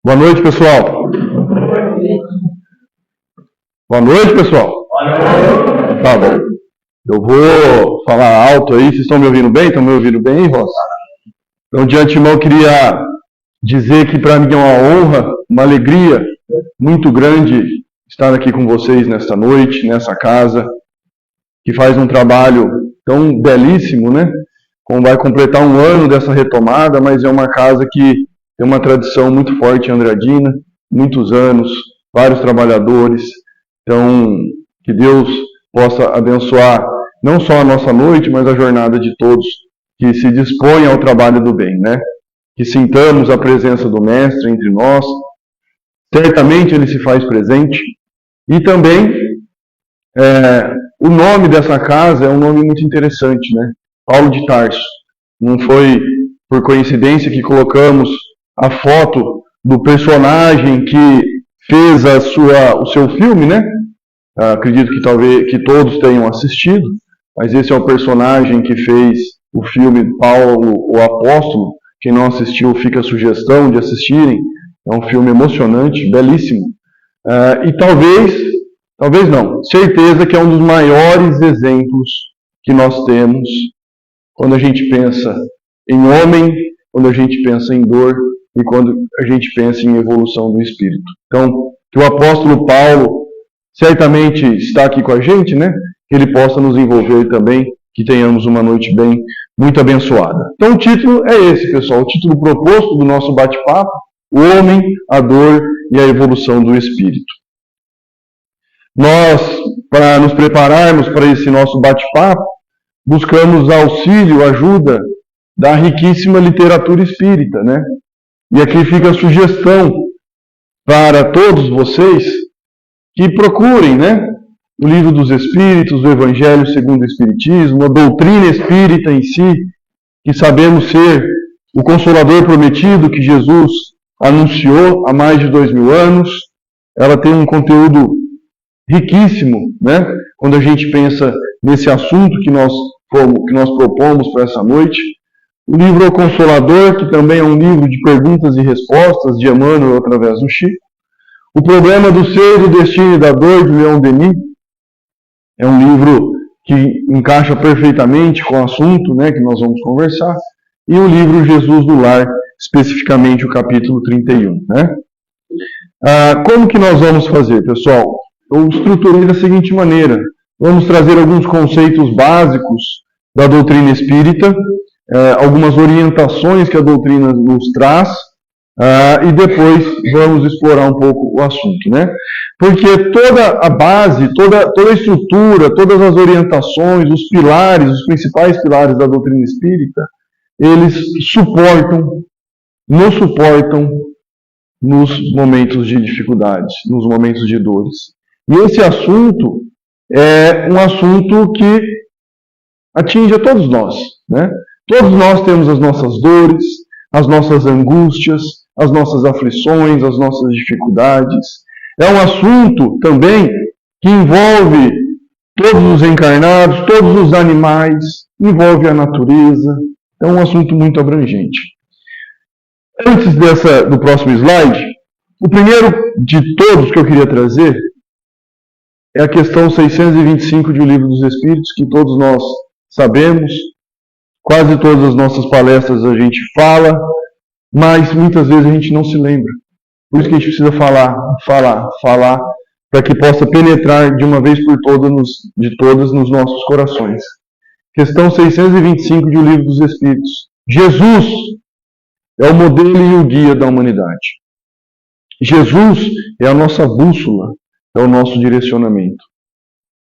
Boa noite, pessoal. Boa noite, pessoal. Tá bom. Eu vou falar alto aí. Vocês estão me ouvindo bem? Estão me ouvindo bem, Rosa? Então, de antemão, eu queria dizer que para mim é uma honra, uma alegria muito grande estar aqui com vocês nesta noite, nessa casa, que faz um trabalho tão belíssimo, né? Como vai completar um ano dessa retomada, mas é uma casa que tem uma tradição muito forte em Andradina, muitos anos, vários trabalhadores. Então, que Deus possa abençoar não só a nossa noite, mas a jornada de todos que se dispõem ao trabalho do bem, né? Que sintamos a presença do Mestre entre nós. Certamente ele se faz presente. E também, o nome dessa casa é um nome muito interessante, né? Paulo de Tarso. Não foi por coincidência que colocamos a foto do personagem que fez o seu filme, né? Acredito que talvez que todos tenham assistido, mas esse é o personagem que fez o filme Paulo, o Apóstolo. Quem não assistiu, fica a sugestão de assistirem. É um filme emocionante, belíssimo. E talvez não, certeza que é um dos maiores exemplos que nós temos quando a gente pensa em homem, quando a gente pensa em dor e quando a gente pensa em evolução do espírito. Então, que o apóstolo Paulo certamente está aqui com a gente, né? Que ele possa nos envolver também, que tenhamos uma noite muito abençoada. Então, o título é esse, pessoal, o título proposto do nosso bate-papo: o homem, a dor e a evolução do espírito. Nós, para nos prepararmos para esse nosso bate-papo, buscamos auxílio, ajuda da riquíssima literatura espírita, né? E aqui fica a sugestão para todos vocês que procurem, né? O Livro dos Espíritos, o Evangelho segundo o Espiritismo, a doutrina espírita em si, que sabemos ser o Consolador prometido que Jesus anunciou há mais de 2000 anos. Ela tem um conteúdo riquíssimo, né? Quando a gente pensa nesse assunto que nós propomos para essa noite. O livro O Consolador, que também é um livro de perguntas e respostas de Emmanuel através do Chico. O Problema do Ser, do Destino e da Dor, de Leon Denis. É um livro que encaixa perfeitamente com o assunto, né, que nós vamos conversar. E o livro Jesus do Lar, especificamente o capítulo 31. Né? Como que nós vamos fazer, pessoal? Eu estruturei da seguinte maneira. Vamos trazer alguns conceitos básicos da doutrina espírita, algumas orientações que a doutrina nos traz, e depois vamos explorar um pouco o assunto, né? Porque toda a base, toda a estrutura, todas as orientações, os pilares, os principais pilares da doutrina espírita, eles nos suportam nos momentos de dificuldades, nos momentos de dores. E esse assunto é um assunto que atinge a todos nós, né? Todos nós temos as nossas dores, as nossas angústias, as nossas aflições, as nossas dificuldades. É um assunto também que envolve todos os encarnados, todos os animais, envolve a natureza. É um assunto muito abrangente. Antes do próximo slide, o primeiro de todos que eu queria trazer é a questão 625 de O Livro dos Espíritos, que todos nós sabemos. Quase todas as nossas palestras a gente fala, mas muitas vezes a gente não se lembra. Por isso que a gente precisa falar, para que possa penetrar de uma vez por todas nos nossos corações. Questão 625 de O Livro dos Espíritos. Jesus é o modelo e o guia da humanidade. Jesus é a nossa bússola, é o nosso direcionamento.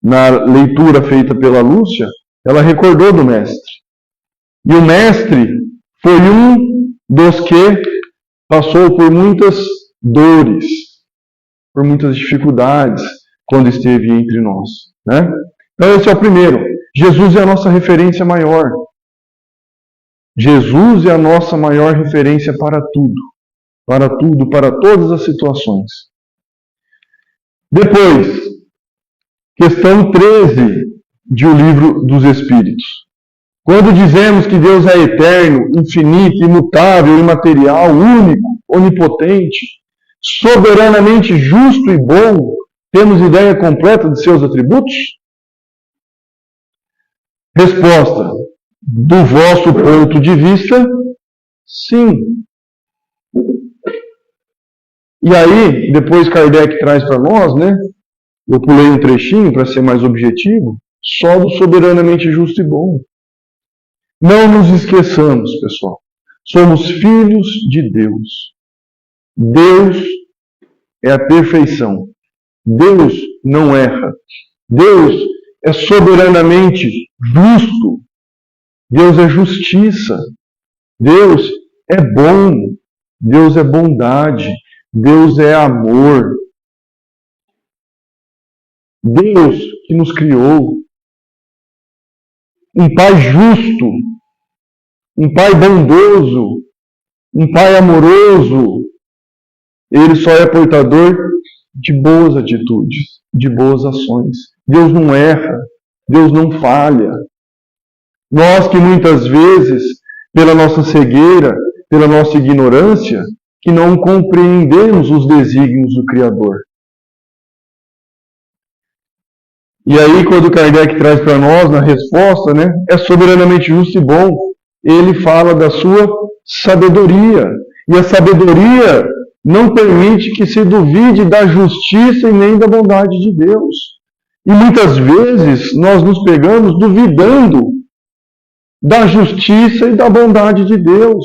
Na leitura feita pela Lúcia, ela recordou do Mestre. E o Mestre foi um dos que passou por muitas dores, por muitas dificuldades, quando esteve entre nós, né? Então esse é o primeiro. Jesus é a nossa referência maior. Jesus é a nossa maior referência para tudo, para todas as situações. Depois, questão 13 de O Livro dos Espíritos. Quando dizemos que Deus é eterno, infinito, imutável, imaterial, único, onipotente, soberanamente justo e bom, temos ideia completa de seus atributos? Resposta: do vosso ponto de vista, sim. E aí, depois Kardec traz para nós, né? Eu pulei um trechinho para ser mais objetivo, só do soberanamente justo e bom. Não nos esqueçamos, pessoal. Somos filhos de Deus. Deus é a perfeição. Deus não erra. Deus é soberanamente justo. Deus é justiça. Deus é bom. Deus é bondade. Deus é amor. Deus que nos criou. Um Pai justo. Um Pai bondoso. Um Pai amoroso. Ele só é portador de boas atitudes, de boas ações. Deus não erra, Deus não falha. Nós que muitas vezes, pela nossa cegueira, pela nossa ignorância, que não compreendemos os desígnios do Criador. E aí, quando Kardec traz para nós, na resposta, né, é soberanamente justo e bom, ele fala da sua sabedoria. E a sabedoria não permite que se duvide da justiça e nem da bondade de Deus. E muitas vezes nós nos pegamos duvidando da justiça e da bondade de Deus.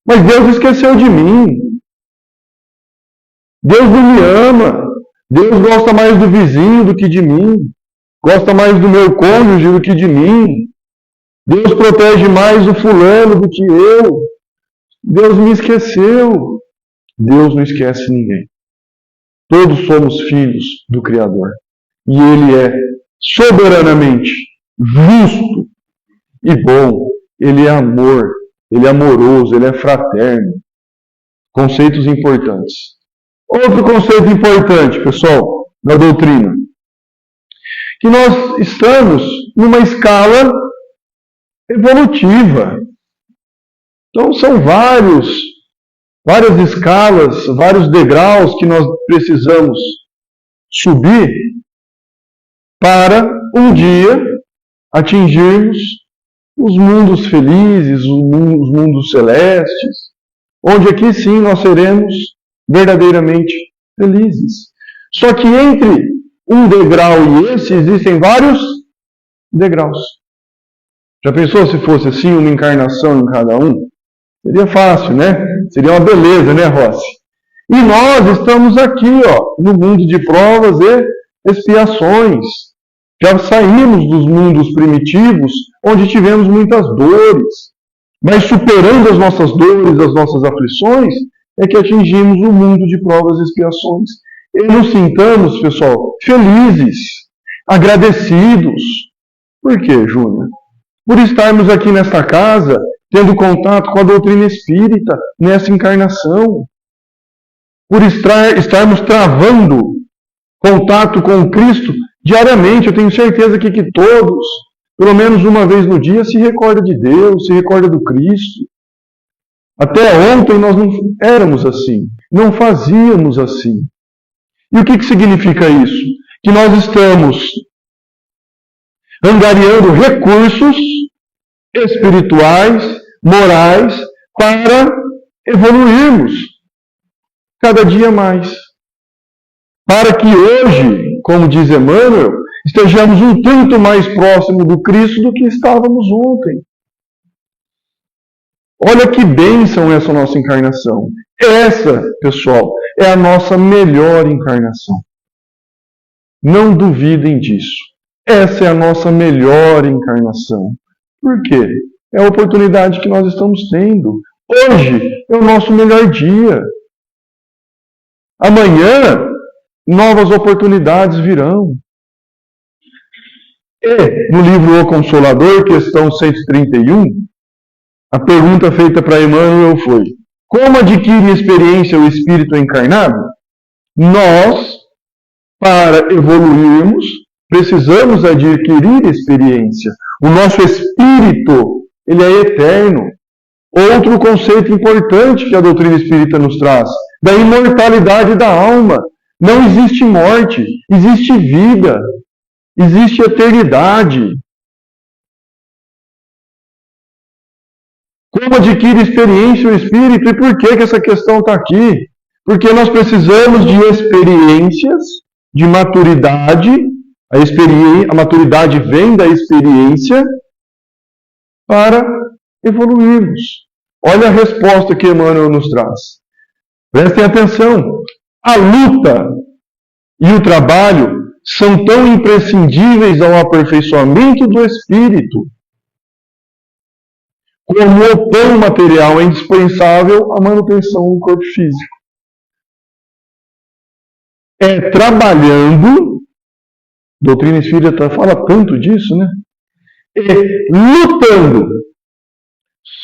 Mas Deus esqueceu de mim. Deus não me ama. Deus gosta mais do vizinho do que de mim. Gosta mais do meu cônjuge do que de mim. Deus protege mais o fulano do que eu. Deus me esqueceu. Deus não esquece ninguém. Todos somos filhos do Criador. E Ele é soberanamente justo e bom. Ele é amor. Ele é amoroso. Ele é fraterno. Conceitos importantes. Outro conceito importante, pessoal, da doutrina. Que nós estamos numa escala evolutiva. Então são várias escalas, vários degraus que nós precisamos subir para um dia atingirmos os mundos felizes, os mundos celestes, onde aqui sim nós seremos verdadeiramente felizes. Só que entre um degrau e esse existem vários degraus. Já pensou se fosse assim, uma encarnação em cada um? Seria fácil, né? Seria uma beleza, né, Rossi? E nós estamos aqui, ó, no mundo de provas e expiações. Já saímos dos mundos primitivos, onde tivemos muitas dores. Mas superando as nossas dores, as nossas aflições, é que atingimos o mundo de provas e expiações. E nos sintamos, pessoal, felizes, agradecidos. Por quê, Júnior? Por estarmos aqui nesta casa, tendo contato com a doutrina espírita nessa encarnação. Por estarmos travando contato com o Cristo diariamente. Eu tenho certeza que todos, pelo menos uma vez no dia, se recorda de Deus, se recorda do Cristo. Até ontem nós não éramos assim, não fazíamos assim. E o que significa isso? Que nós estamos angariando recursos espirituais, morais, para evoluirmos cada dia mais. Para que hoje, como diz Emmanuel, estejamos um tanto mais próximo do Cristo do que estávamos ontem. Olha que bênção essa nossa encarnação. Essa, pessoal, é a nossa melhor encarnação. Não duvidem disso. Essa é a nossa melhor encarnação. Por quê? É a oportunidade que nós estamos tendo. Hoje é o nosso melhor dia. Amanhã, novas oportunidades virão. E, no livro O Consolador, questão 131, a pergunta feita para Emmanuel foi: como adquire experiência o espírito encarnado? Nós, para evoluirmos, precisamos adquirir experiência. O nosso espírito, ele é eterno. Outro conceito importante que a doutrina espírita nos traz: da imortalidade da alma. Não existe morte, existe vida, existe eternidade. Como adquire experiência o Espírito? E por que essa questão está aqui? Porque nós precisamos de experiências, de maturidade. A maturidade vem da experiência para evoluirmos. Olha a resposta que Emmanuel nos traz. Prestem atenção. A luta e o trabalho são tão imprescindíveis ao aperfeiçoamento do espírito como o pão material é indispensável à manutenção do corpo físico. É trabalhando, doutrina espírita fala tanto disso, né? Lutando,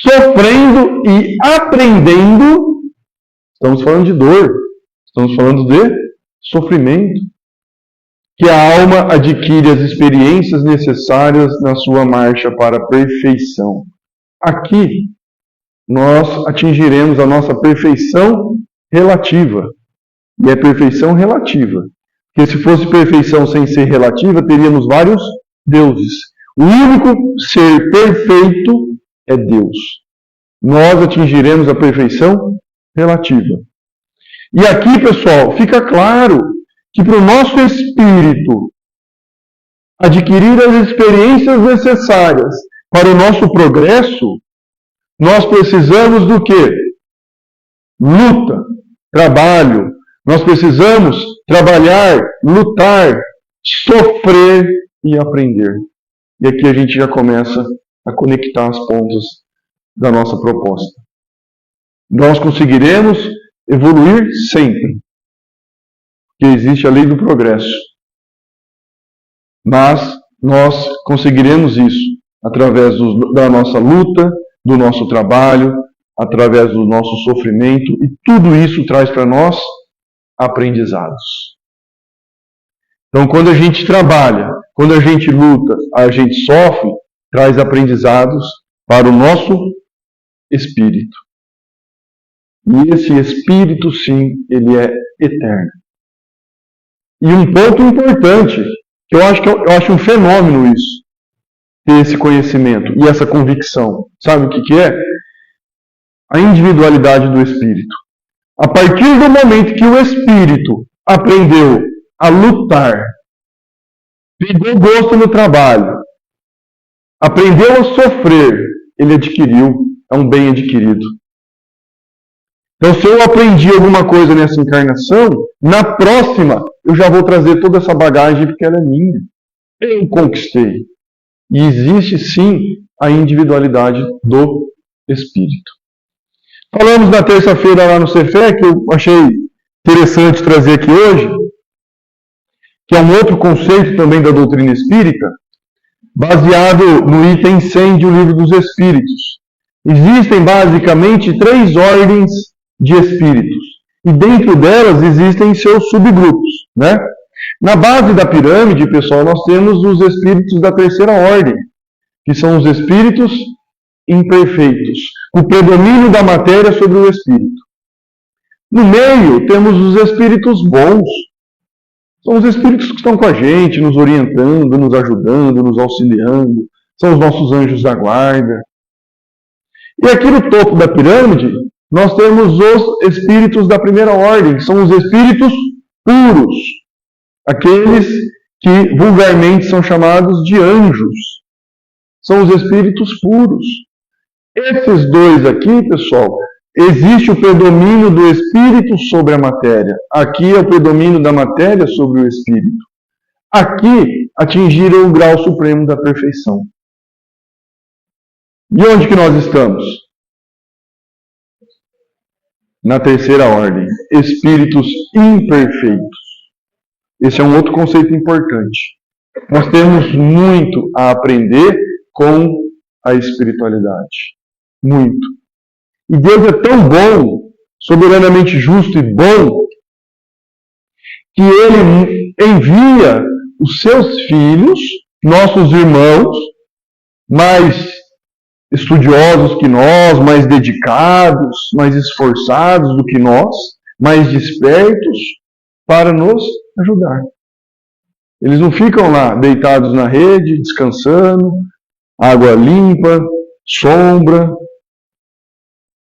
sofrendo e aprendendo. Estamos falando de dor, estamos falando de sofrimento, que a alma adquire as experiências necessárias na sua marcha para a perfeição. Aqui, nós atingiremos a nossa perfeição relativa. E é perfeição relativa. Porque se fosse perfeição sem ser relativa, teríamos vários deuses. O único ser perfeito é Deus. Nós atingiremos a perfeição relativa. E aqui, pessoal, fica claro que para o nosso espírito adquirir as experiências necessárias para o nosso progresso, nós precisamos do quê? Luta, trabalho. Nós precisamos trabalhar, lutar, sofrer e aprender. E aqui a gente já começa a conectar as pontas da nossa proposta. Nós conseguiremos evoluir sempre, porque existe a lei do progresso. Mas nós conseguiremos isso através da nossa luta, do nosso trabalho, através do nosso sofrimento, e tudo isso traz para nós aprendizados. Então, quando a gente trabalha, quando a gente luta, a gente sofre, traz aprendizados para o nosso espírito. E esse espírito, sim, ele é eterno. E um ponto importante, que eu acho um fenômeno isso, ter esse conhecimento e essa convicção. Sabe o que é? A individualidade do espírito. A partir do momento que o espírito aprendeu a lutar, pegou gosto no trabalho, aprendeu a sofrer, ele adquiriu, é um bem adquirido. Então, se eu aprendi alguma coisa nessa encarnação, na próxima eu já vou trazer toda essa bagagem porque ela é minha. Eu conquistei. E existe sim a individualidade do espírito. Falamos na terça-feira lá no Cefé, que eu achei interessante trazer aqui hoje, que é um outro conceito também da doutrina espírita, baseado no item 100 do Livro dos Espíritos. Existem basicamente 3 ordens de espíritos, e dentro delas existem seus subgrupos, né? Na base da pirâmide, pessoal, nós temos os espíritos da terceira ordem, que são os espíritos imperfeitos, o predomínio da matéria sobre o espírito. No meio, temos os espíritos bons. São os espíritos que estão com a gente, nos orientando, nos ajudando, nos auxiliando. São os nossos anjos da guarda. E aqui no topo da pirâmide, nós temos os espíritos da primeira ordem, que são os espíritos puros. Aqueles que vulgarmente são chamados de anjos. São os espíritos puros. Esses dois aqui, pessoal, existe o predomínio do espírito sobre a matéria. Aqui é o predomínio da matéria sobre o espírito. Aqui atingiram o grau supremo da perfeição. E onde que nós estamos? Na terceira ordem, espíritos imperfeitos. Esse é um outro conceito importante. Nós temos muito a aprender com a espiritualidade. Muito. E Deus é tão bom, soberanamente justo e bom, que Ele envia os seus filhos, nossos irmãos, mais estudiosos que nós, mais dedicados, mais esforçados do que nós, mais despertos para nos ajudar. Eles não ficam lá deitados na rede, descansando, água limpa, sombra.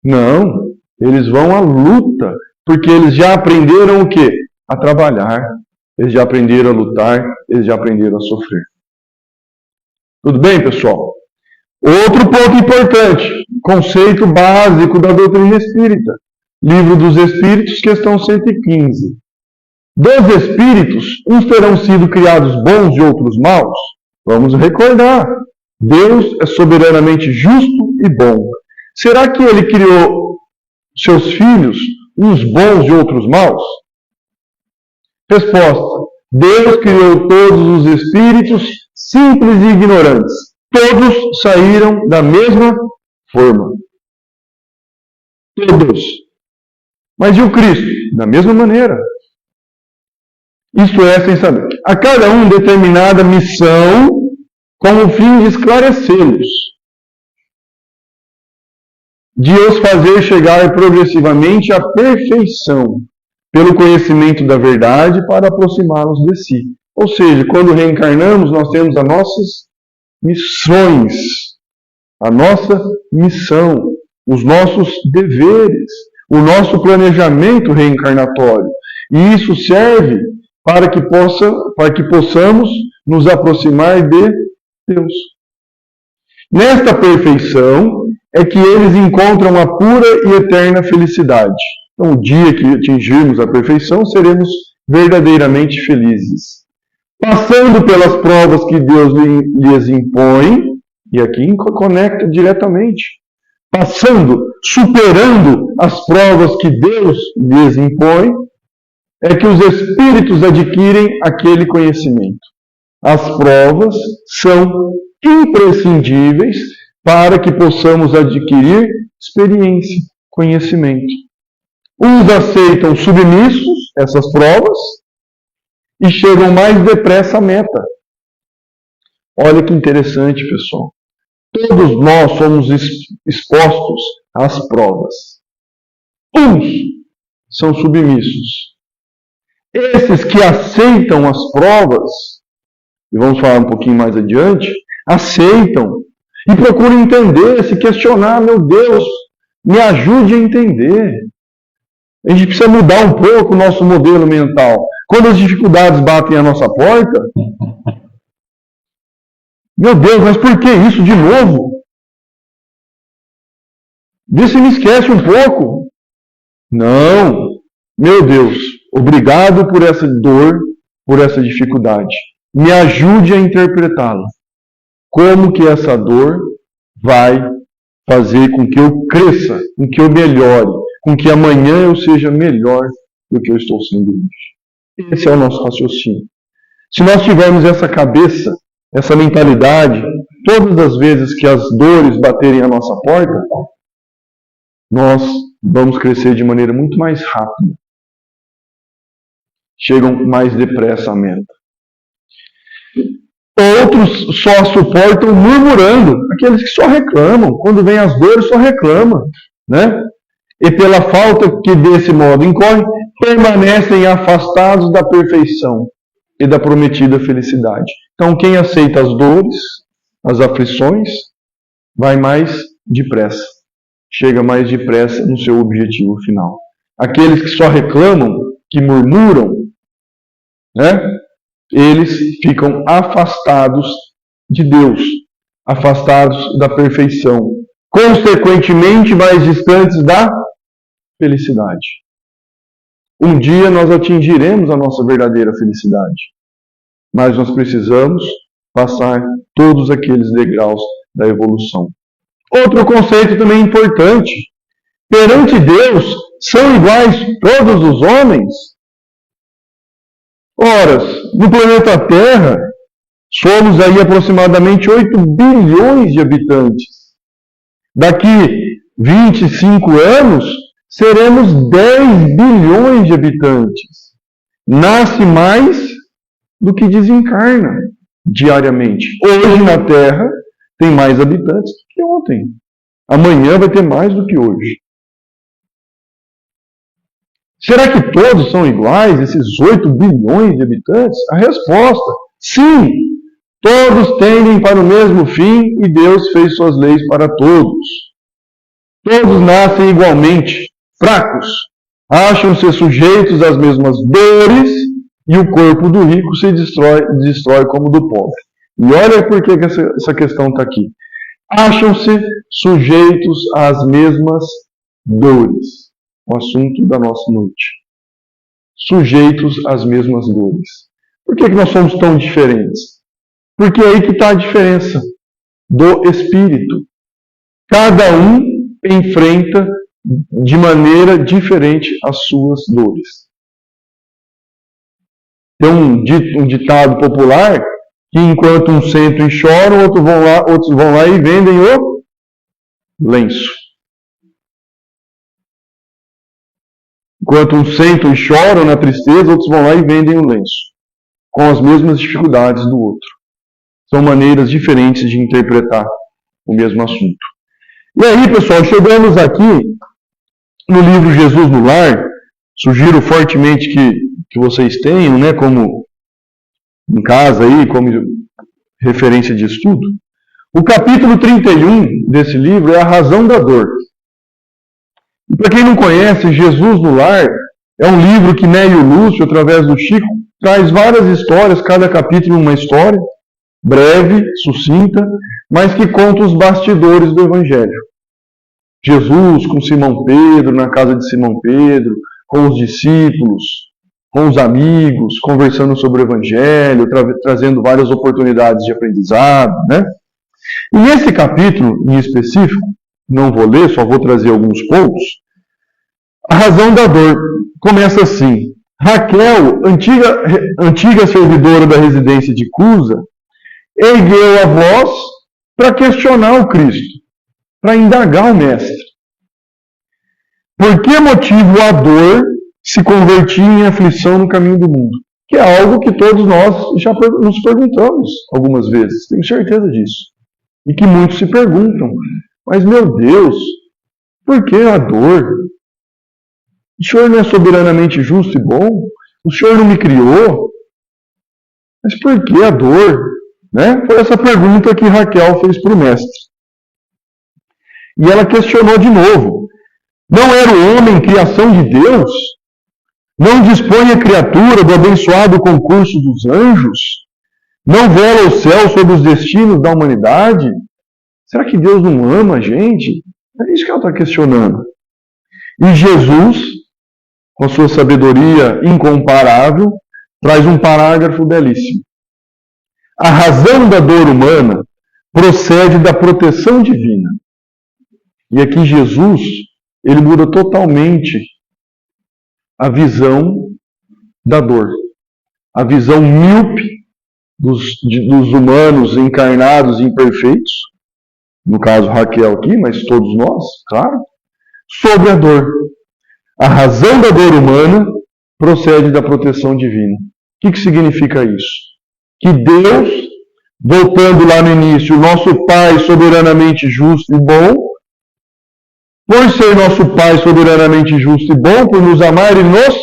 Não, eles vão à luta, porque eles já aprenderam o quê? A trabalhar. Eles já aprenderam a lutar, eles já aprenderam a sofrer. Tudo bem, pessoal? Outro ponto importante, conceito básico da doutrina espírita. Livro dos Espíritos, questão 115. Dos espíritos, uns terão sido criados bons e outros maus? Vamos recordar. Deus é soberanamente justo e bom. Será que ele criou seus filhos, uns bons e outros maus? Resposta. Deus criou todos os espíritos simples e ignorantes. Todos saíram da mesma forma. Todos. Mas e o Cristo? Da mesma maneira. Isto é, sem saber. A cada um determinada missão com o fim de esclarecê-los, de os fazer chegar progressivamente à perfeição, pelo conhecimento da verdade, para aproximá-los de si. Ou seja, quando reencarnamos, nós temos as nossas missões, a nossa missão, os nossos deveres, o nosso planejamento reencarnatório. E isso serve para que possamos nos aproximar de Deus. Nesta perfeição é que eles encontram a pura e eterna felicidade. Então, o dia que atingirmos a perfeição, seremos verdadeiramente felizes. Passando pelas provas que Deus lhes impõe, e aqui conecta diretamente, superando as provas que Deus lhes impõe, é que os espíritos adquirem aquele conhecimento. As provas são imprescindíveis para que possamos adquirir experiência, conhecimento. Uns aceitam submissos essas provas e chegam mais depressa à meta. Olha que interessante, pessoal. Todos nós somos expostos às provas. Uns são submissos. Esses que aceitam as provas, e vamos falar um pouquinho mais adiante, aceitam e procuram entender, se questionar, meu Deus, me ajude a entender. A gente precisa mudar um pouco o nosso modelo mental. Quando as dificuldades batem à nossa porta, meu Deus, mas por que isso de novo? Vê se me esquece um pouco. Não, meu Deus, obrigado por essa dor, por essa dificuldade. Me ajude a interpretá-la. Como que essa dor vai fazer com que eu cresça, com que eu melhore, com que amanhã eu seja melhor do que eu estou sendo hoje. Esse é o nosso raciocínio. Se nós tivermos essa cabeça, essa mentalidade, todas as vezes que as dores baterem à nossa porta, nós vamos crescer de maneira muito mais rápida. Chegam mais depressa à meta. Outros só suportam murmurando, aqueles que só reclamam, quando vem as dores só reclamam, né? E pela falta que desse modo incorre, permanecem afastados da perfeição e da prometida felicidade. Então quem aceita as dores, as aflições, vai mais depressa, chega mais depressa no seu objetivo final. Aqueles que só reclamam, que murmuram, né? Eles ficam afastados de Deus, afastados da perfeição, consequentemente mais distantes da felicidade. Um dia nós atingiremos a nossa verdadeira felicidade, mas nós precisamos passar todos aqueles degraus da evolução. Outro conceito também importante: perante Deus são iguais todos os homens? Ora, no planeta Terra, somos aí aproximadamente 8 bilhões de habitantes. Daqui 25 anos, seremos 10 bilhões de habitantes. Nasce mais do que desencarna diariamente. Hoje na Terra, tem mais habitantes do que ontem. Amanhã vai ter mais do que hoje. Será que todos são iguais, esses 8 bilhões de habitantes? A resposta, sim. Todos tendem para o mesmo fim e Deus fez suas leis para todos. Todos nascem igualmente, fracos, acham-se sujeitos às mesmas dores e o corpo do rico se destrói como do pobre. E olha por que essa questão está aqui. Acham-se sujeitos às mesmas dores. O assunto da nossa noite. Sujeitos às mesmas dores. Por que nós somos tão diferentes? Porque é aí que está a diferença do espírito. Cada um enfrenta de maneira diferente as suas dores. Tem um ditado popular que enquanto uns sentam e choram, outros vão lá e vendem o lenço. Enquanto uns sentam e choram na tristeza, outros vão lá e vendem o lenço, com as mesmas dificuldades do outro. São maneiras diferentes de interpretar o mesmo assunto. E aí, pessoal, chegamos aqui no livro Jesus no Lar. Sugiro fortemente que vocês tenham, né, como em casa aí, como referência de estudo. O capítulo 31 desse livro é a razão da dor. E para quem não conhece, Jesus no Lar é um livro que Nélio Lúcio, através do Chico, traz várias histórias, cada capítulo uma história, breve, sucinta, mas que conta os bastidores do Evangelho. Jesus com Simão Pedro, na casa de Simão Pedro, com os discípulos, com os amigos, conversando sobre o Evangelho, trazendo várias oportunidades de aprendizado, né? E nesse capítulo, em específico, não vou ler, só vou trazer alguns pontos. A razão da dor começa assim. Raquel, antiga servidora da residência de Cusa, ergueu a voz para questionar o Cristo, para indagar o Mestre. Por que motivo a dor se convertia em aflição no caminho do mundo? Que é algo que todos nós já nos perguntamos algumas vezes, tenho certeza disso. E que muitos se perguntam, mas meu Deus, por que a dor? O Senhor não é soberanamente justo e bom? O Senhor não me criou? Mas por que a dor? Né? Foi essa pergunta que Raquel fez para o Mestre. E ela questionou de novo. Não era o homem criação de Deus? Não dispõe a criatura do abençoado concurso dos anjos? Não vela o céu sobre os destinos da humanidade? Será que Deus não ama a gente? É isso que ela está questionando. E Jesus, com a sua sabedoria incomparável, traz um parágrafo belíssimo. A razão da dor humana procede da proteção divina. E aqui Jesus, ele muda totalmente a visão da dor. A visão míope dos humanos encarnados e imperfeitos, no caso Raquel aqui, mas todos nós, claro, sobre a dor. A razão da dor humana procede da proteção divina. O que significa isso? Que Deus, voltando lá no início, nosso Pai soberanamente justo e bom, por ser nosso Pai soberanamente justo e bom, por nos amar, Ele nos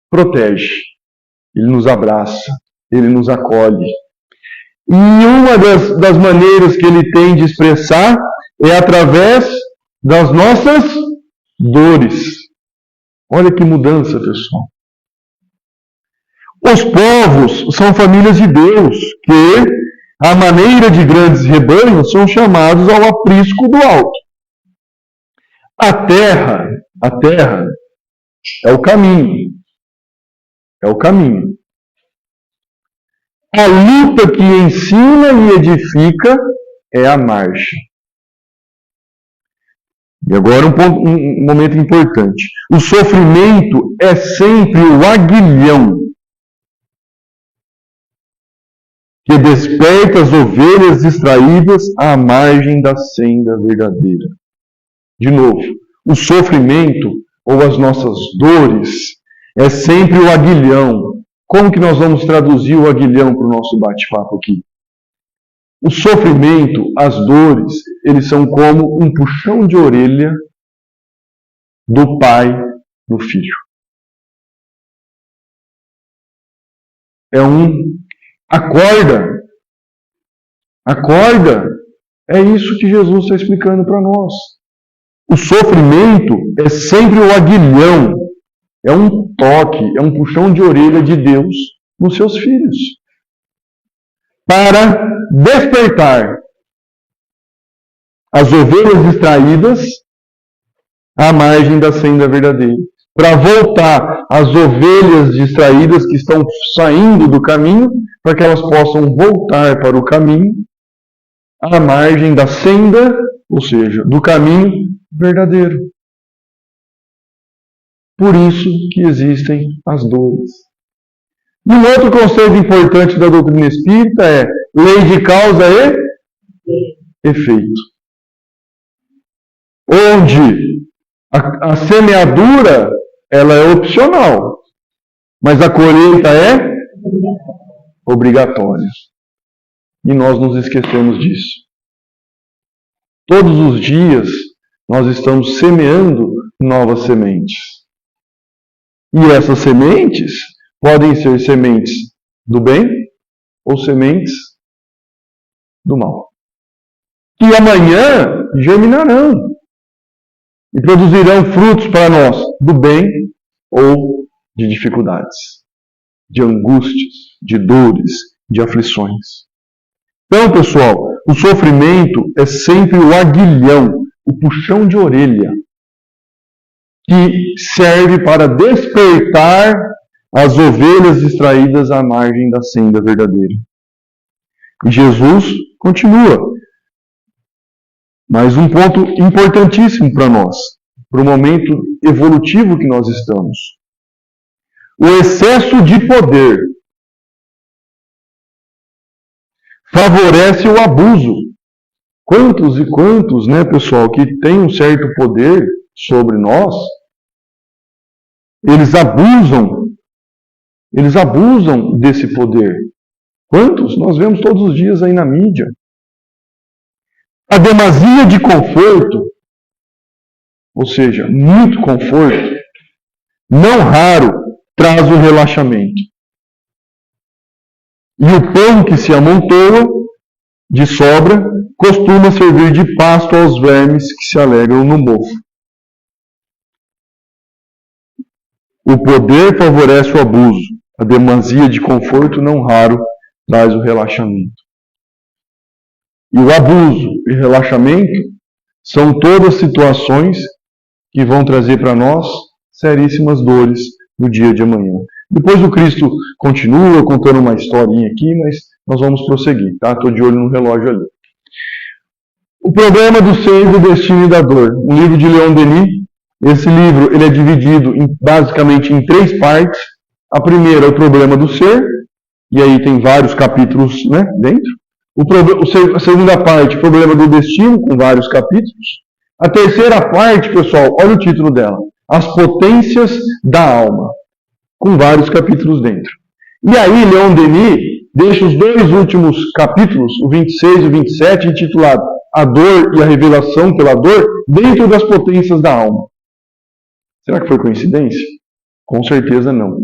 protege. Ele nos abraça, Ele nos acolhe. E uma das maneiras que Ele tem de expressar é através das nossas dores. Olha que mudança, pessoal. Os povos são famílias de Deus, que, à maneira de grandes rebanhos, são chamados ao aprisco do alto. A terra é o caminho. É o caminho. A luta que ensina e edifica é a marcha. E agora um momento importante. O sofrimento é sempre o aguilhão que desperta as ovelhas distraídas à margem da senda verdadeira. De novo, o sofrimento ou as nossas dores é sempre o aguilhão. Como que nós vamos traduzir o aguilhão para o nosso bate-papo aqui? O sofrimento, as dores, eles são como um puxão de orelha do pai no filho. é um acorda. Acorda. É isso que Jesus está explicando para nós. O sofrimento é sempre o aguilhão, é um toque, é um puxão de orelha de Deus nos seus filhos, para despertar as ovelhas distraídas à margem da senda verdadeira, para voltar as ovelhas distraídas que estão saindo do caminho, para que elas possam voltar para o caminho, à margem da senda, ou seja, do caminho verdadeiro. Por isso que existem as dores. E um outro conceito importante da doutrina espírita é lei de causa e efeito. Onde a semeadura ela é opcional, mas a colheita é obrigatória. E nós nos esquecemos disso. Todos os dias nós estamos semeando novas sementes. E essas sementes podem ser sementes do bem ou sementes do mal. Que amanhã germinarão e produzirão frutos para nós do bem ou de dificuldades, de angústias, de dores, de aflições. Então, pessoal, o sofrimento é sempre o aguilhão, o puxão de orelha, que serve para despertar as ovelhas distraídas à margem da senda verdadeira. E Jesus continua. Mas um ponto importantíssimo para nós, para o momento evolutivo que nós estamos. O excesso de poder favorece o abuso. Quantos e quantos, né, pessoal, que têm um certo poder sobre nós, eles abusam desse poder. Quantos? Nós vemos todos os dias aí na mídia. A demasia de conforto, ou seja, muito conforto, não raro traz o relaxamento. E o pão que se amontoa de sobra costuma servir de pasto aos vermes que se alegram no mofo. O poder favorece o abuso. A demasia de conforto não raro traz o relaxamento. E o abuso e relaxamento são todas situações que vão trazer para nós seríssimas dores no dia de amanhã. Depois o Cristo continua contando uma historinha aqui, mas nós vamos prosseguir, tá? Estou de olho no relógio ali. O problema do ser, do destino e da dor. Um livro de Leon Denis. Esse livro ele é dividido basicamente em 3 partes. A primeira é o problema do ser, e aí tem vários capítulos, né, dentro. A segunda parte, o problema do destino, com vários capítulos. A terceira parte, pessoal, olha o título dela. As potências da alma, com vários capítulos dentro. E aí, Leon Denis deixa os 2 últimos capítulos, o 26 e o 27, intitulado A Dor e a Revelação pela Dor, dentro das potências da alma. Será que foi coincidência? Com certeza não.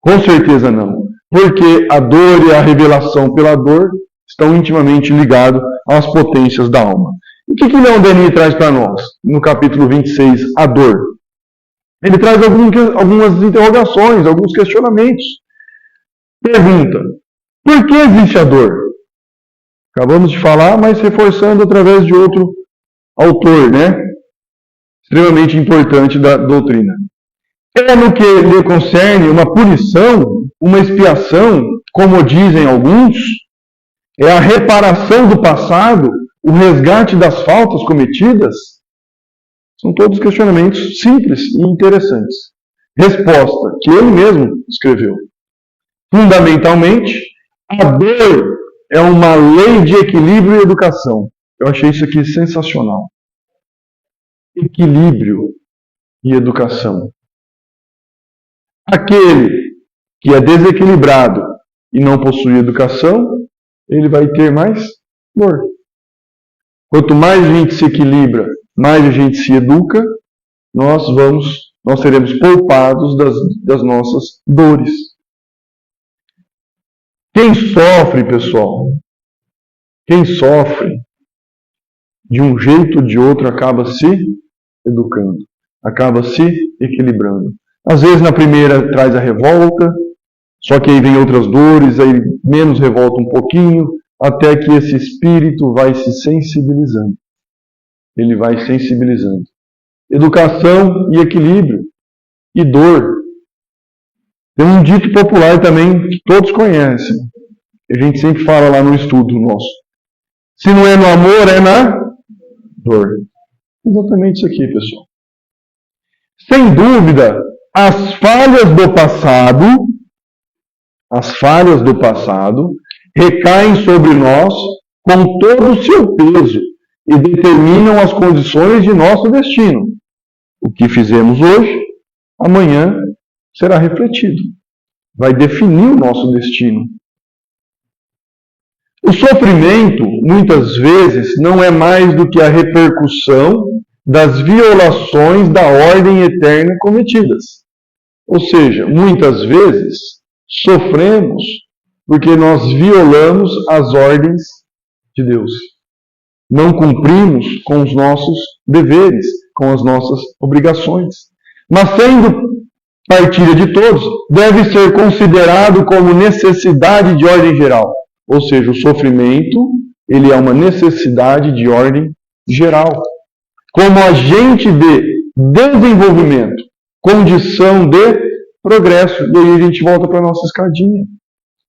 Com certeza não. Porque a dor e a revelação pela dor estão intimamente ligados às potências da alma. E o que Leon Denis traz para nós, no capítulo 26, a dor? Ele traz algumas interrogações, alguns questionamentos. Pergunta, por que existe a dor? Acabamos de falar, mas reforçando através de outro autor, né? Extremamente importante da doutrina. É no que lhe concerne uma punição, uma expiação, como dizem alguns, é a reparação do passado, o resgate das faltas cometidas? São todos questionamentos simples e interessantes. Resposta, que ele mesmo escreveu. Fundamentalmente, a dor é uma lei de equilíbrio e educação. Eu achei isso aqui sensacional. Equilíbrio e educação. Aquele que é desequilibrado e não possui educação, ele vai ter mais dor. Quanto mais a gente se equilibra, mais a gente se educa, nós seremos poupados das nossas dores. Quem sofre, pessoal, quem sofre, de um jeito ou de outro, acaba se educando, acaba se equilibrando. Às vezes na primeira traz a revolta, só que aí vem outras dores, aí menos revolta um pouquinho, até que esse espírito vai se sensibilizando. Ele vai sensibilizando. Educação e equilíbrio. E dor. Tem um dito popular também que todos conhecem. A gente sempre fala lá no estudo nosso. Se não é no amor, é na dor. Exatamente isso aqui, pessoal. Sem dúvida, as falhas do passado recaem sobre nós com todo o seu peso e determinam as condições de nosso destino. O que fizemos hoje, amanhã será refletido. Vai definir o nosso destino. O sofrimento, muitas vezes, não é mais do que a repercussão das violações da ordem eterna cometidas. Ou seja, muitas vezes, sofremos porque nós violamos as ordens de Deus. Não cumprimos com os nossos deveres, com as nossas obrigações. Mas sendo partilha de todos, deve ser considerado como necessidade de ordem geral. Ou seja, o sofrimento, ele é uma necessidade de ordem geral. Como agente de desenvolvimento, condição de progresso. E aí a gente volta para a nossa escadinha.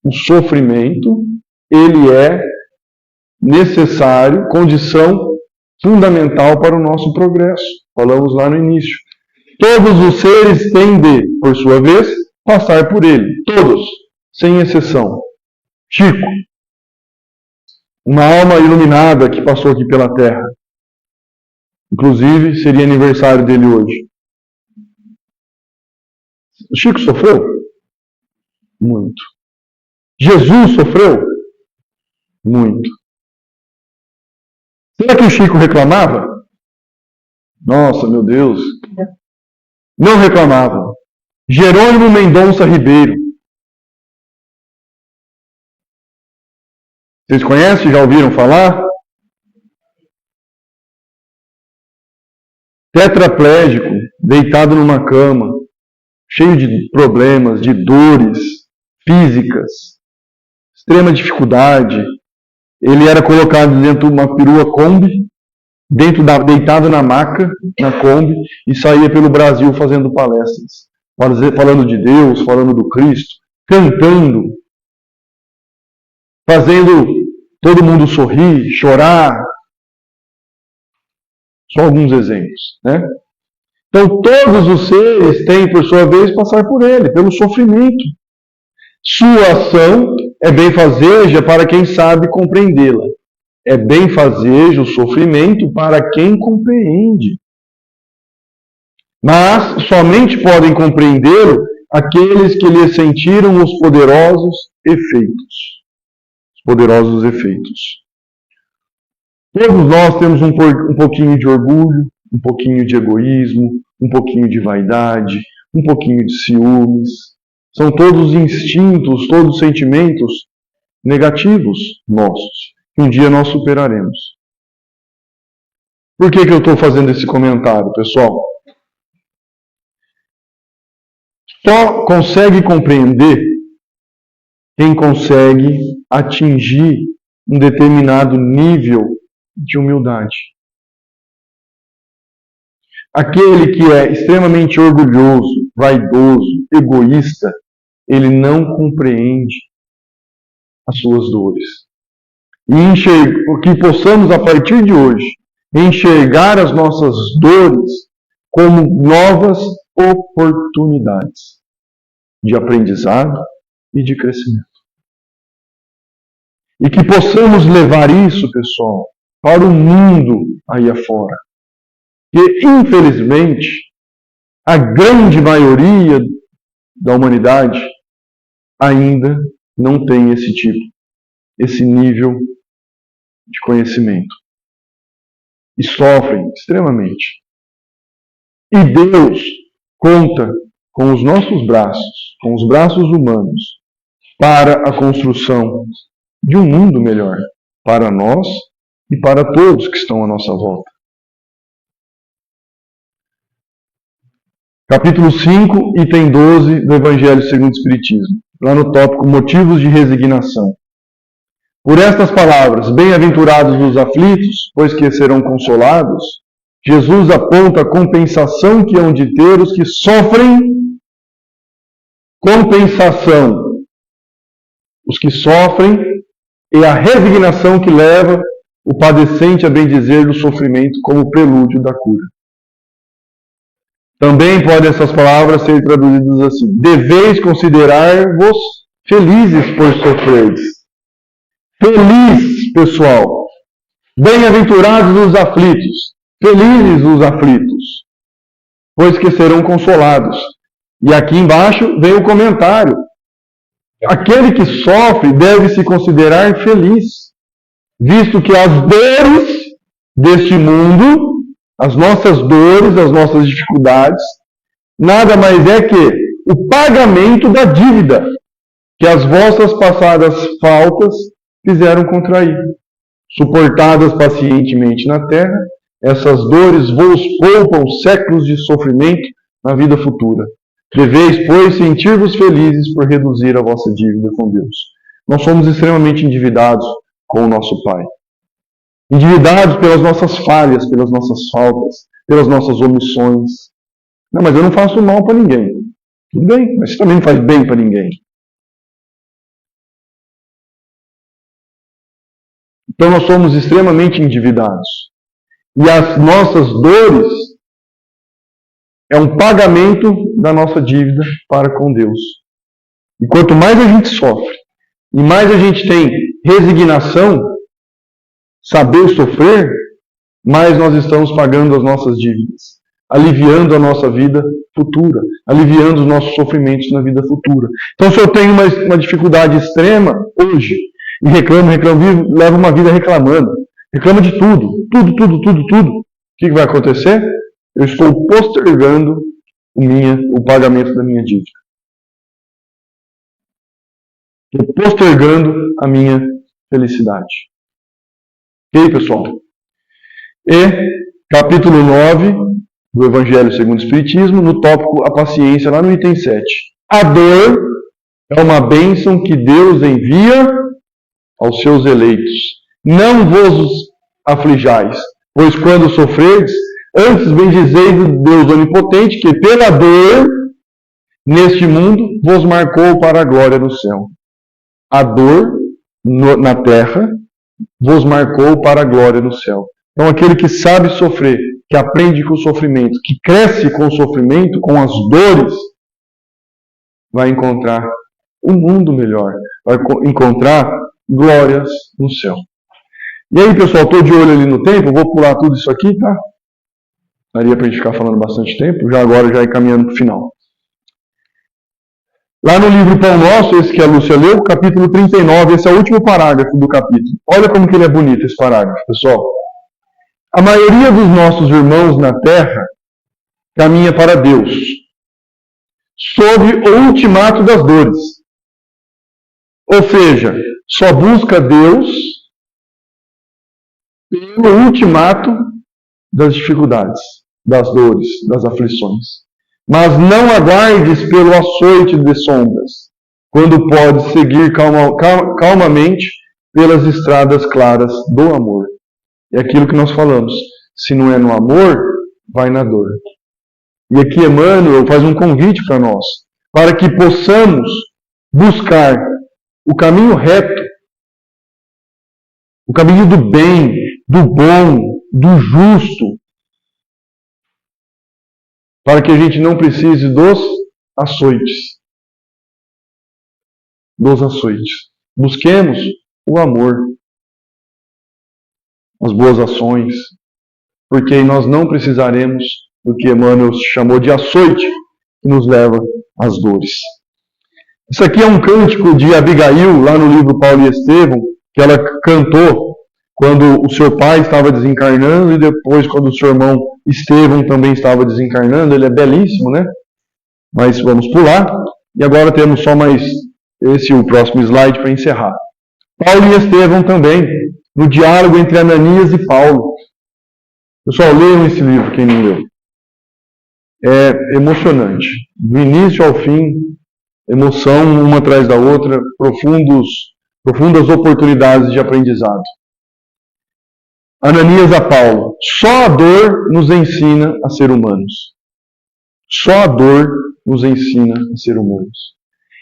O sofrimento, ele é necessário, condição fundamental para o nosso progresso. Falamos lá no início. Todos os seres têm de, por sua vez, passar por ele. Todos, sem exceção. Chico, uma alma iluminada que passou aqui pela Terra. Inclusive, seria aniversário dele hoje. O Chico sofreu? Muito. Jesus sofreu? Muito. Será que o Chico reclamava? Nossa, meu Deus. Não reclamava. Jerônimo Mendonça Ribeiro. Vocês conhecem? Já ouviram falar? Tetraplégico, deitado numa cama, cheio de problemas, de dores físicas, extrema dificuldade. Ele era colocado dentro de uma perua Kombi, deitado na maca, na Kombi, e saía pelo Brasil fazendo palestras, falando de Deus, falando do Cristo, cantando, fazendo todo mundo sorrir, chorar. Só alguns exemplos, né? Então, todos os seres têm, por sua vez, passar por ele, pelo sofrimento. Sua ação é benfazeja para quem sabe compreendê-la. É benfazejo o sofrimento para quem compreende. Mas somente podem compreendê-lo aqueles que lhe sentiram os poderosos efeitos. Os poderosos efeitos. Todos nós temos um pouquinho de orgulho, um pouquinho de egoísmo, um pouquinho de vaidade, um pouquinho de ciúmes. São todos instintos, todos sentimentos negativos nossos, que um dia nós superaremos. Por que eu estou fazendo esse comentário, pessoal? Só consegue compreender quem consegue atingir um determinado nível de humildade. Aquele que é extremamente orgulhoso, vaidoso, egoísta, ele não compreende as suas dores. E que possamos, a partir de hoje, enxergar as nossas dores como novas oportunidades de aprendizado e de crescimento. E que possamos levar isso, pessoal, para o mundo aí afora. E, infelizmente, a grande maioria da humanidade ainda não tem esse nível de conhecimento. E sofrem extremamente. E Deus conta com os nossos braços, com os braços humanos, para a construção de um mundo melhor, para nós e para todos que estão à nossa volta. Capítulo 5, item 12 do Evangelho segundo o Espiritismo, lá no tópico Motivos de Resignação. Por estas palavras, bem-aventurados os aflitos, pois que serão consolados, Jesus aponta a compensação que hão de ter os que sofrem. Compensação. Os que sofrem e a resignação que leva o padecente a bendizer o sofrimento como prelúdio da cura. Também podem essas palavras ser traduzidas assim: deveis considerar-vos felizes por sofreres. Feliz, pessoal. Bem-aventurados os aflitos. Felizes os aflitos, pois que serão consolados. E aqui embaixo vem o comentário. Aquele que sofre deve se considerar feliz, visto que as dores deste mundo, as nossas dores, as nossas dificuldades, nada mais é que o pagamento da dívida que as vossas passadas faltas fizeram contrair. Suportadas pacientemente na terra, essas dores vos poupam séculos de sofrimento na vida futura. Deveis, pois, sentir-vos felizes por reduzir a vossa dívida com Deus. Nós somos extremamente endividados com o nosso Pai. Endividados pelas nossas falhas, pelas nossas faltas, pelas nossas omissões. Não, mas eu não faço mal para ninguém. Tudo bem, mas você também não faz bem para ninguém. Então nós somos extremamente endividados. E as nossas dores é um pagamento da nossa dívida para com Deus. E quanto mais a gente sofre, e mais a gente tem resignação, saber sofrer, mais nós estamos pagando as nossas dívidas, aliviando a nossa vida futura, aliviando os nossos sofrimentos na vida futura. Então, se eu tenho uma dificuldade extrema hoje, e reclamo, levo uma vida reclamando, reclamo de tudo, o que vai acontecer? Eu estou postergando o pagamento da minha dívida. Estou postergando a minha felicidade. Ok, pessoal? E capítulo 9 do Evangelho segundo o Espiritismo, no tópico a paciência, lá no item 7. A dor é uma bênção que Deus envia aos seus eleitos. Não vos aflijais, pois quando sofredes, antes bendizeis o Deus onipotente, que pela dor neste mundo vos marcou para a glória do céu. A dor na terra vos marcou para a glória no céu. Então aquele que sabe sofrer, que aprende com o sofrimento, que cresce com o sofrimento, com as dores, vai encontrar um mundo melhor, vai encontrar glórias no céu. E aí, pessoal, estou de olho ali no tempo, vou pular tudo isso aqui, tá? Daria para a gente ficar falando bastante tempo, já agora já ir caminhando para o final. Lá no livro Pão Nosso, esse que a Lúcia leu, capítulo 39, esse é o último parágrafo do capítulo. Olha como que ele é bonito, esse parágrafo, pessoal. A maioria dos nossos irmãos na Terra caminha para Deus, sob o ultimato das dores. Ou seja, só busca Deus pelo ultimato das dificuldades, das dores, das aflições. Mas não aguardes pelo açoite de sombras, quando podes seguir calmamente pelas estradas claras do amor. É aquilo que nós falamos. Se não é no amor, vai na dor. E aqui Emmanuel faz um convite para nós, para que possamos buscar o caminho reto, o caminho do bem, do bom, do justo, para que a gente não precise dos açoites. Busquemos o amor, as boas ações, porque aí nós não precisaremos do que Emmanuel chamou de açoite, que nos leva às dores. Isso aqui é um cântico de Abigail, lá no livro Paulo e Estevão, que ela cantou quando o seu pai estava desencarnando e depois quando o seu irmão Estevão também estava desencarnando. Ele é belíssimo, né? Mas vamos pular. E agora temos só mais esse é o próximo slide para encerrar. Paulo e Estevão também, no diálogo entre Ananias e Paulo. Pessoal, leiam esse livro, quem não leu. É emocionante. Do início ao fim, emoção uma atrás da outra, profundas oportunidades de aprendizado. Ananias a Paulo. Só a dor nos ensina a ser humanos. Só a dor nos ensina a ser humanos.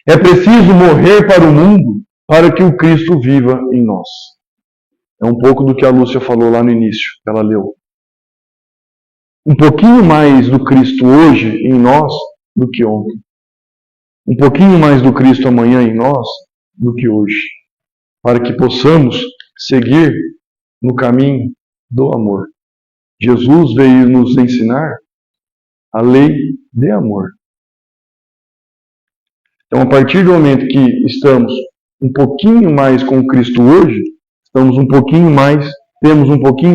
É preciso morrer para o mundo para que o Cristo viva em nós. É um pouco do que a Lúcia falou lá no início, que ela leu. Um pouquinho mais do Cristo hoje em nós do que ontem. Um pouquinho mais do Cristo amanhã em nós do que hoje. Para que possamos seguir no caminho do amor. Jesus veio nos ensinar a lei de amor. Então, a partir do momento que estamos um pouquinho mais com Cristo hoje, temos um pouquinho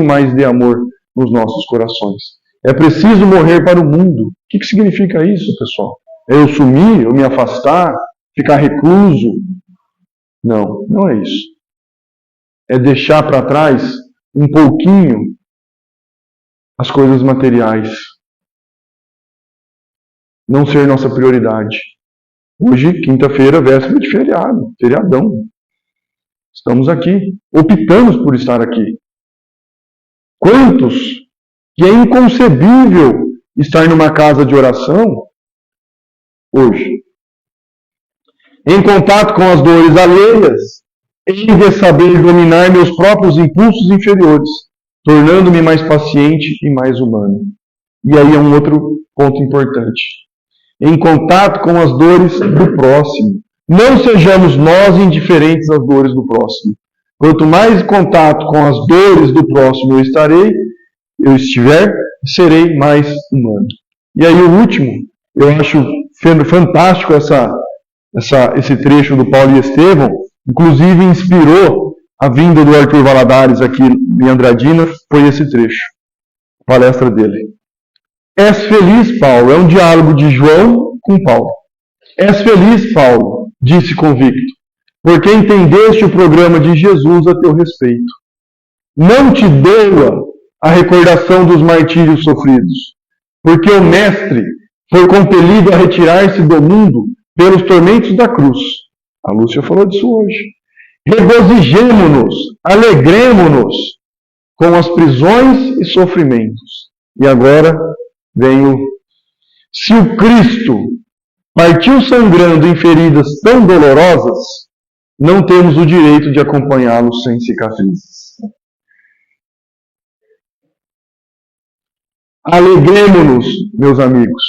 mais de amor nos nossos corações. É preciso morrer para o mundo. O que significa isso, pessoal? É eu sumir, eu me afastar, ficar recluso? Não, não é isso. É deixar para trás um pouquinho as coisas materiais. Não ser nossa prioridade. Hoje, quinta-feira, véspera de feriado, feriadão. Estamos aqui, optamos por estar aqui. Quantos que é inconcebível estar numa casa de oração hoje? Em contato com as dores alheias, em de saber dominar meus próprios impulsos inferiores, tornando-me mais paciente e mais humano. E aí é um outro ponto importante. Em contato com as dores do próximo. Não sejamos nós indiferentes às dores do próximo. Quanto mais em contato com as dores do próximo eu estiver, serei mais humano. E aí o último, eu acho fantástico esse trecho do Paulo e Estevão, inclusive inspirou a vinda do Arthur Valadares aqui em Andradina, foi esse trecho, a palestra dele. És feliz, Paulo, é um diálogo de João com Paulo. És feliz, Paulo, disse convicto, porque entendeste o programa de Jesus a teu respeito. Não te doa a recordação dos martírios sofridos, porque o Mestre foi compelido a retirar-se do mundo pelos tormentos da cruz. A Lúcia falou disso hoje. Regozijemo-nos, alegremo-nos com as prisões e sofrimentos. E agora vem se o Cristo partiu sangrando em feridas tão dolorosas, não temos o direito de acompanhá-lo sem cicatrizes. Alegremo-nos, meus amigos,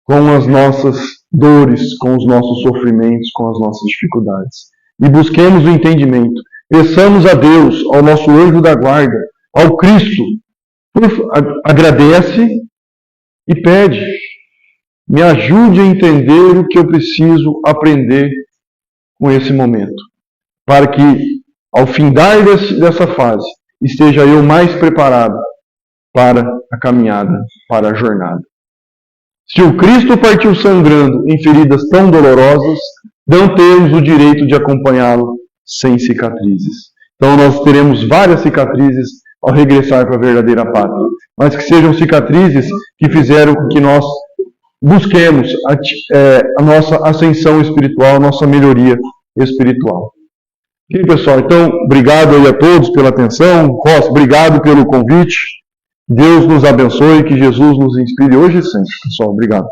com as nossas dores, com os nossos sofrimentos, com as nossas dificuldades. E busquemos o entendimento. Peçamos a Deus, ao nosso anjo da guarda, ao Cristo, agradece e pede. Me ajude a entender o que eu preciso aprender com esse momento. Para que, ao findar dessa fase, esteja eu mais preparado para a caminhada, para a jornada. Se o Cristo partiu sangrando em feridas tão dolorosas, não temos o direito de acompanhá-lo sem cicatrizes. Então nós teremos várias cicatrizes ao regressar para a verdadeira pátria. Mas que sejam cicatrizes que fizeram com que nós busquemos a nossa ascensão espiritual, a nossa melhoria espiritual. Ok, pessoal? Então, obrigado aí a todos pela atenção. Ross, obrigado pelo convite. Deus nos abençoe, que Jesus nos inspire hoje e sempre. Pessoal, obrigado.